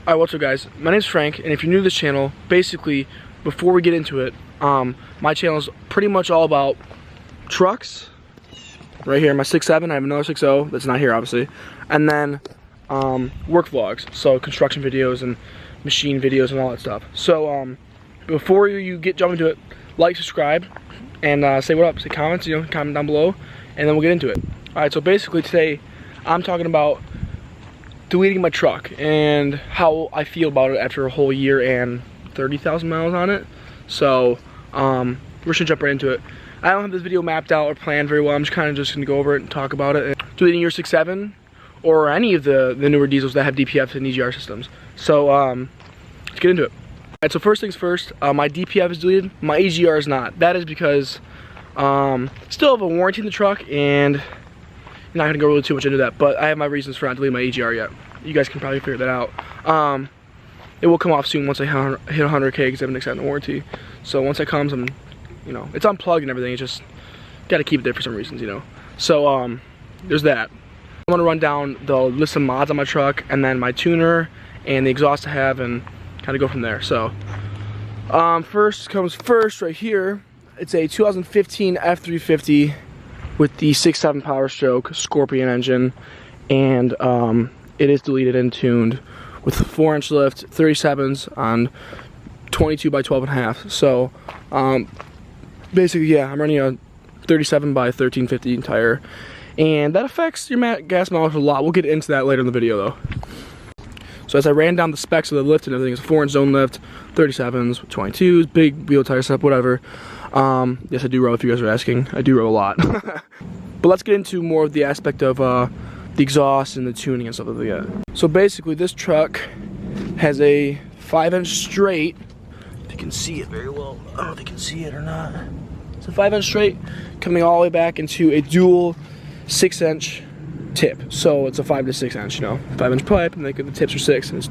Alright, what's up guys? My name's Frank, and if you're new to this channel, basically, before we get into it, my channel is pretty much all about trucks. Right here, my 6.7, I have another 6.0 that's not here obviously. And then work vlogs, so construction videos and machine videos and all that stuff. So before you jump into it, like, subscribe, and say what up, say comments, comment down below, and then we'll get into it. Alright, so basically today, I'm talking about deleting my truck and how I feel about it after a whole year and 30,000 miles on it. So we're just gonna jump right into it. I don't have this video mapped out or planned very well. I'm just gonna go over it and talk about it. Deleting your 6.7 or any of the newer diesels that have DPF and EGR systems. So let's get into it. Alright, so first things first, my DPF is deleted, my EGR is not. That is because still have a warranty in the truck, and I'm not gonna go really too much into that, but I have my reasons for not deleting my EGR yet. You guys can probably figure that out. It will come off soon once I hit 100K because I have an extended warranty. So once it comes, it's unplugged and everything. It's just gotta keep it there for some reasons, So there's that. I'm gonna run down the list of mods on my truck, and then my tuner and the exhaust I have, and kind of go from there. So first comes first, right here. It's a 2015 F350. With the 6.7 Powerstroke Scorpion engine, and it is deleted and tuned with a 4-inch lift, 37s on 22 by 12.5. So basically, yeah, I'm running a 37 by 1350 tire, and that affects your gas mileage a lot. We'll get into that later in the video though. So as I ran down the specs of the lift and everything, it's a 4-inch zone lift, 37s, 22s, big wheel tire setup, whatever. Yes, I do row if you guys are asking. I do row a lot. But let's get into more of the aspect of the exhaust and the tuning and stuff like that. So basically, this truck has a 5-inch straight. If you can see it very well. I don't know if you can see it or not. It's a 5-inch straight coming all the way back into a dual 6-inch tip. So it's a 5 to 6 inch, 5-inch pipe, and the tips are 6. And it's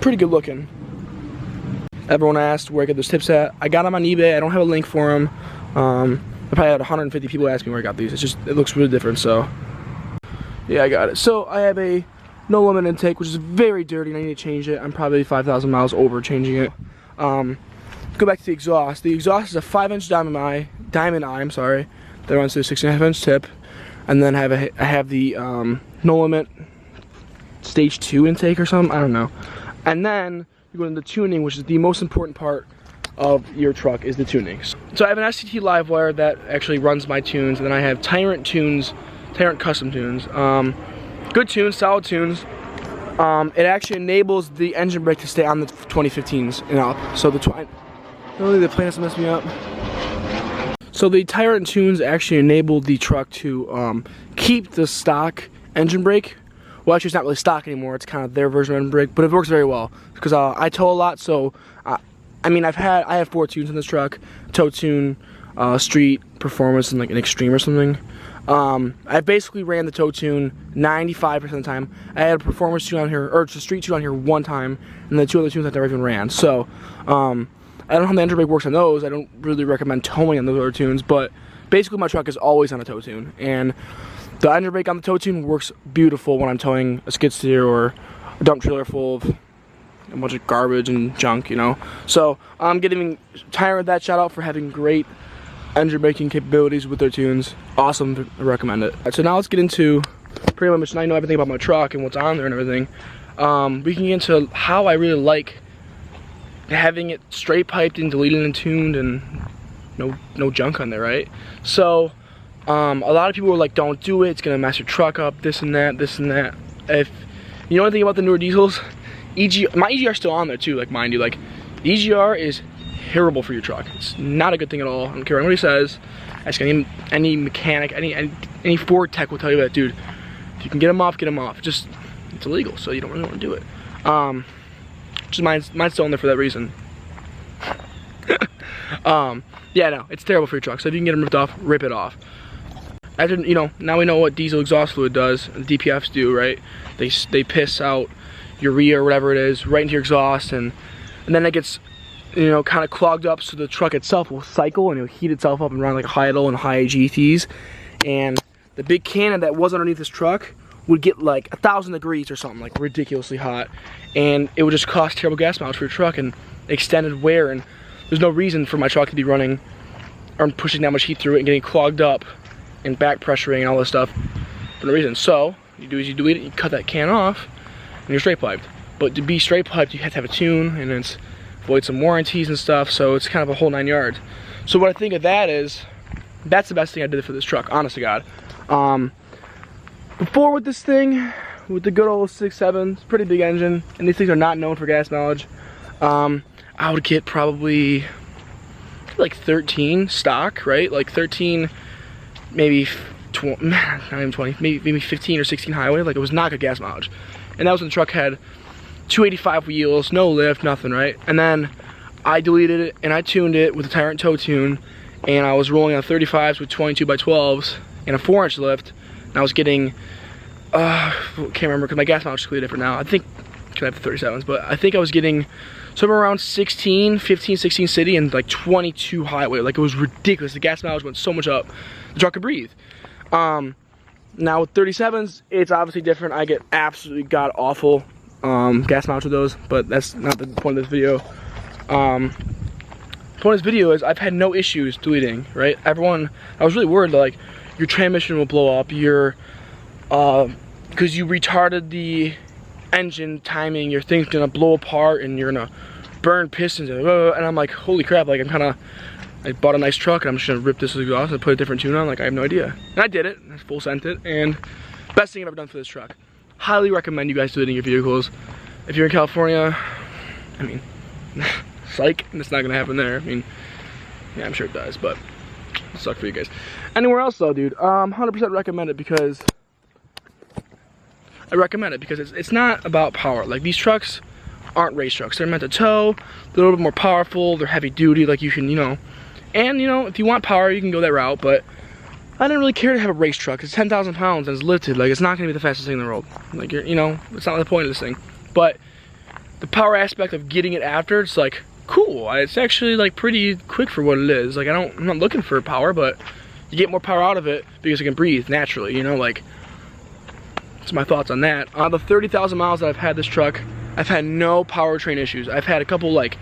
pretty good looking. Everyone asked where I get those tips at. I got them on eBay. I don't have a link for them. I probably had 150 people ask me where I got these. It looks really different, so yeah, I got it. So I have a no limit intake, which is very dirty, and I need to change it. I'm probably 5,000 miles over changing it. Go back to the exhaust. The exhaust is a 5-inch diamond eye, that runs to a 6.5-inch tip, and then I have the no limit stage 2 intake or something. I don't know, and then you go into the tuning, which is the most important part of your truck, is the tuning. So I have an SCT live wire that actually runs my tunes, and then I have Tyrant custom tunes. Good tunes, solid tunes. It actually enables the engine brake to stay on the 2015s and up. So really the plane has messed me up. So the Tyrant tunes actually enable the truck to keep the stock engine brake. Well, actually, it's not really stock anymore. It's kind of their version of engine brake, but it works very well because I tow a lot. So, I have 4 tunes in this truck: tow tune, street, performance, and like an extreme or something. I basically ran the tow tune 95% of the time. I had a performance tune on here, or just a street tune on here one time, and the 2 other tunes I never even ran. So, I don't know how the engine brake works on those. I don't really recommend towing on those other tunes, but basically my truck is always on a tow tune, and the engine brake on the tow tune works beautiful when I'm towing a skid steer or a dump trailer full of a bunch of garbage and junk, So I'm giving Tyrant that shout out for having great engine braking capabilities with their tunes. Awesome, I recommend it. Right, so now let's get into pretty much, now I know everything about my truck and what's on there and everything. We can get into how I really like having it straight piped and deleted and tuned and no junk on there, right? So a lot of people were like, don't do it, it's gonna mess your truck up, this and that. If you know anything about the newer diesels, my EGR's still on there too, like mind you, like the EGR is terrible for your truck. It's not a good thing at all. I don't care what anybody says. Ask any mechanic, any Ford tech will tell you that, dude. If you can get them off, get them off. Just, it's illegal, so you don't really want to do it. Just mine's still in there for that reason. Yeah, no, it's terrible for your truck. So if you can get them ripped off, rip it off. After, you know, now we know what diesel exhaust fluid does, and DPFs do, right? They piss out urea or whatever it is right into your exhaust, and then it gets, you know, kind of clogged up, so the truck itself will cycle and it'll heat itself up and run like high idle and high GTs. And the big cannon that was underneath this truck would get like 1,000 degrees or something, like ridiculously hot, and it would just cause terrible gas mileage for your truck and extended wear. And there's no reason for my truck to be running or pushing that much heat through it and getting clogged up and back pressuring and all this stuff for no reason. So you do is you delete it, you cut that can off, and you're straight piped. But to be straight piped, you have to have a tune, and it's avoid some warranties and stuff. So it's kind of a whole 9 yards. So what I think of that is, that's the best thing I did for this truck, honest to God. Before with this thing, with the good old 6.7, it's a pretty big engine, and these things are not known for gas mileage. I would get probably like 13 stock, right? Like 13, maybe 20, not even 20, maybe 15 or 16 highway. Like, it was not good gas mileage. And that was when the truck had 285 wheels, no lift, nothing, right? And then I deleted it and I tuned it with a Tyrant toe tune, and I was rolling on 35s with 22 by 12s and a 4-inch lift, and I was getting, can't remember because my gas mileage is completely different now. I think, I have the 37s, but I think I was getting somewhere around 15, 16 city and like 22 highway. Like, it was ridiculous. The gas mileage went so much up, the truck could breathe. Now with 37s, it's obviously different. I get absolutely god awful gas mileage with those, but that's not the point of this video. The point of this video is I've had no issues deleting, right? Everyone, I was really worried that, like, your transmission will blow up, your because you retarded the engine timing, your thing's gonna blow apart and you're gonna burn pistons, and I'm like, holy crap, like, I bought a nice truck and I'm just gonna rip this exhaust and put a different tune on. Like, I have no idea. And I did it, I full sent it, and best thing I've ever done for this truck. Highly recommend you guys deleting your vehicles. If you're in California, I mean, psych, it's not gonna happen there. I mean, yeah, I'm sure it does, but it sucks for you guys. Anywhere else though, dude, 100% recommend it, because it's not about power. Like, these trucks aren't race trucks. They're meant to tow, they're a little bit more powerful, they're heavy duty, like, you can, you know, and, you know, if you want power, you can go that route, but I didn't really care to have a race truck. It's 10,000 pounds and it's lifted. Like, it's not gonna be the fastest thing in the world. Like, you know, it's not the point of this thing. But the power aspect of getting it after, it's like, cool. It's actually, like, pretty quick for what it is. Like, I'm not looking for power, but you get more power out of it because it can breathe naturally, you know, like, that's my thoughts on that. On the 30,000 miles that I've had this truck, I've had no powertrain issues. I've had a couple, like,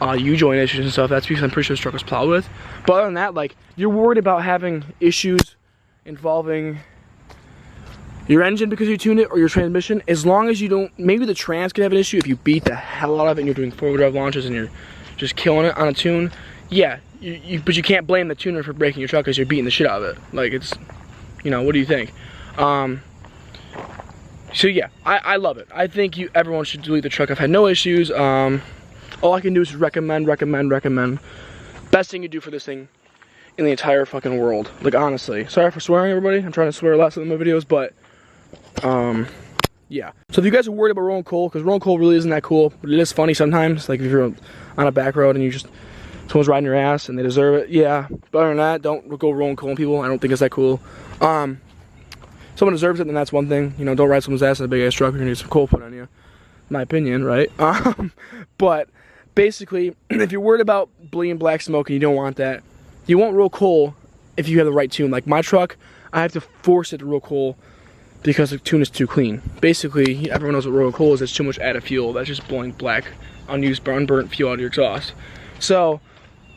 U-joint issues and stuff. That's because I'm pretty sure this truck was plowed with. But other than that, like, you're worried about having issues involving your engine because you tuned it, or your transmission. As long as you don't, maybe the trans could have an issue if you beat the hell out of it and you're doing 4-wheel drive launches and you're just killing it on a tune. Yeah, but you can't blame the tuner for breaking your truck because you're beating the shit out of it. Like, it's, you know, what do you think? So yeah, I love it. I think everyone should delete the truck. I've had no issues. All I can do is recommend. Best thing you do for this thing in the entire fucking world. Like, honestly. Sorry for swearing, everybody. I'm trying to swear less in my videos, but yeah. So if you guys are worried about rolling coal, because rolling coal really isn't that cool, but it is funny sometimes. Like, if you're on a back road and someone's riding your ass and they deserve it, yeah. But other than that, don't go rolling coal on people. I don't think it's that cool. Someone deserves it, then that's one thing. You know, don't ride someone's ass in a big ass truck. You're gonna get some coal put on you. My opinion, right? But basically, if you're worried about bleeding black smoke and you don't want that, you won't roll coal if you have the right tune. Like, my truck, I have to force it to roll coal because the tune is too clean. Basically, everyone knows what rolling coal is. It's too much added fuel. That's just blowing black, unused, unburnt fuel out of your exhaust. So,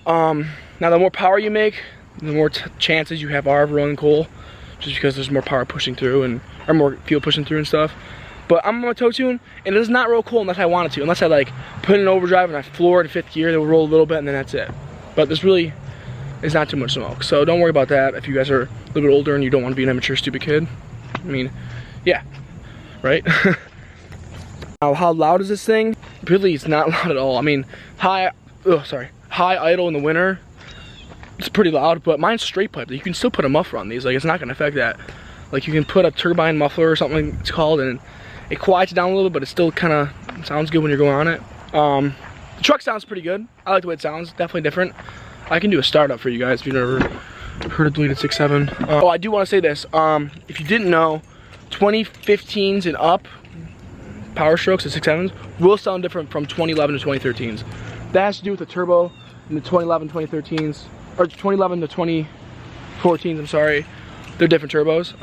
now the more power you make, the more chances you have of rolling coal, just because there's more power pushing through or more fuel pushing through and stuff. But I'm on a tow tune, and it does not roll coal unless I want it to. Unless I, like, put it in overdrive and I floor it in 5th gear, it will roll a little bit, and then that's it. But this really is not too much smoke. So don't worry about that if you guys are a little bit older and you don't want to be an immature, stupid kid. I mean, yeah, right? Now, how loud is this thing? Really, it's not loud at all. I mean, high idle in the winter, it's pretty loud, but mine's straight pipe. You can still put a muffler on these. Like, it's not going to affect that. Like you can put a turbine muffler or something it's called, and it quiets it down a little, but it still kind of sounds good when you're going on it. The truck sounds pretty good. I like the way it sounds. Definitely different. I can do a startup for you guys if you've never heard of deleted 6.7. Oh, I do want to say this. If you didn't know, 2015s and up Powerstrokes, the 6.7s, will sound different from 2011 to 2013s. That has to do with the turbo in the 2011, 2013s, or 2011 to 2014s, I'm sorry. They're different turbos.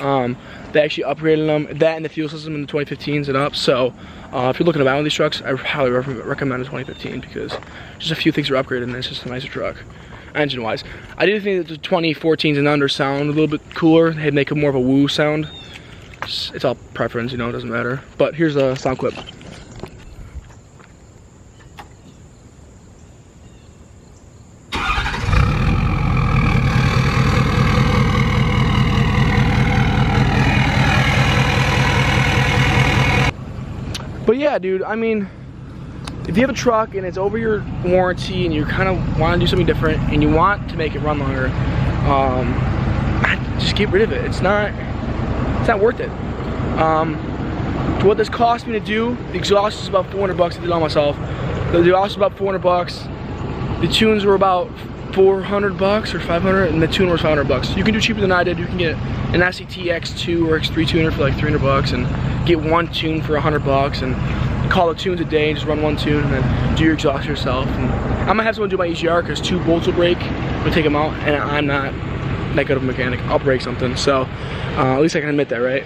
They actually upgraded them, that and the fuel system in the 2015s and up. So if you're looking to buy one of these trucks, I highly recommend a 2015 because just a few things are upgraded and it's just a nicer truck, engine wise. I do think that the 2014s and under sound a little bit cooler. They make a more of a woo sound. It's all preference, you know, it doesn't matter. But here's a sound clip. But yeah, dude, I mean, if you have a truck and it's over your warranty and you kind of want to do something different and you want to make it run longer, just get rid of it. It's not worth it. To what this cost me to do, the exhaust is about 400 bucks. I did it all myself. The exhaust is about 400 bucks. The tunes were about 400 bucks or 500, and the tuner was 500 bucks. You can do cheaper than I did. You can get an SCT X2 or X3 tuner for like 300 bucks and get one tune for 100 bucks and call it tunes a day and just run one tune and then do your exhaust yourself. And I'm gonna have someone do my EGR because 2 bolts will break. I'm gonna take them out, and I'm not that good of a mechanic. I'll break something, so at least I can admit that, right?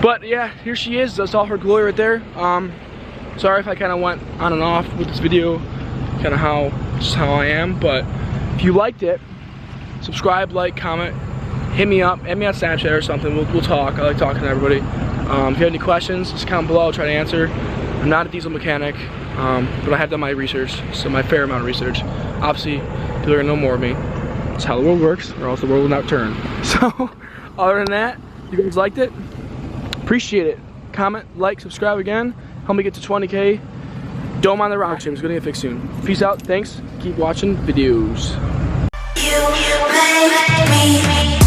But yeah, here she is. That's all her glory right there. Sorry if I kind of went on and off with this video, kind of just how I am. But if you liked it, subscribe, like, comment, hit me up, add me on Snapchat or something. We'll talk. I like talking to everybody. If you have any questions, just comment below. I'll try to answer. I'm not a diesel mechanic, but I have done my research, so my fair amount of research. Obviously, people are gonna know more of me. That's how the world works, or else the world will not turn. So, other than that, you guys liked it? Appreciate it. Comment, like, subscribe again. Help me get to 20K. Don't mind the rock stream. It's gonna get fixed soon. Peace out. Thanks. Keep watching videos. You make me